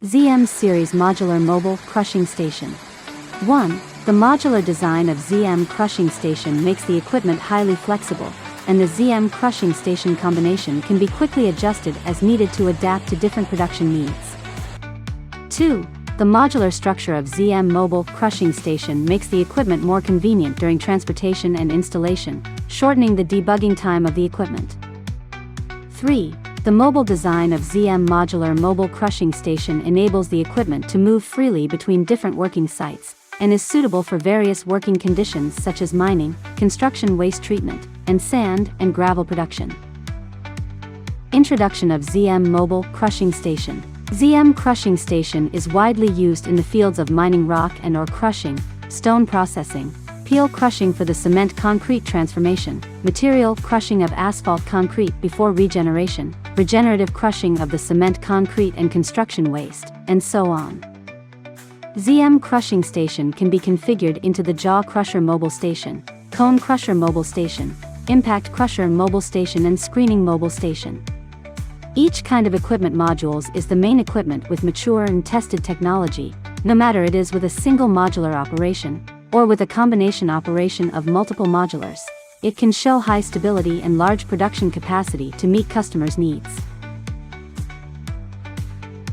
ZM Series Modular Mobile Crushing Station. 1. The modular design of ZM Crushing Station makes the equipment highly flexible, and the ZM Crushing Station combination can be quickly adjusted as needed to adapt to different production needs. 2. The modular structure of ZM Mobile Crushing Station makes the equipment more convenient during transportation and installation, shortening the debugging time of the equipment. 3. The mobile design of ZM Modular Mobile Crushing Station enables the equipment to move freely between different working sites, and is suitable for various working conditions such as mining, construction waste treatment, and sand and gravel production. Introduction of ZM Mobile Crushing Station. ZM Crushing Station is widely used in the fields of mining rock and ore crushing, stone processing, peel crushing for the cement concrete transformation, material crushing of asphalt concrete before regeneration, regenerative crushing of the cement concrete and construction waste, and so on. ZM Crushing Station can be configured into the Jaw Crusher Mobile Station, Cone Crusher Mobile Station, Impact Crusher Mobile Station and Screening Mobile Station. Each kind of equipment modules is the main equipment with mature and tested technology, no matter it is with a single modular operation, or with a combination operation of multiple modulars. It can show high stability and large production capacity to meet customers' needs.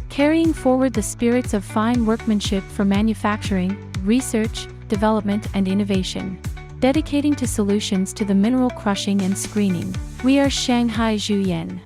Carrying forward the spirits of fine workmanship for manufacturing, research, development and innovation. Dedicating to solutions to the mineral crushing and screening. We are Shanghai Zhuyan.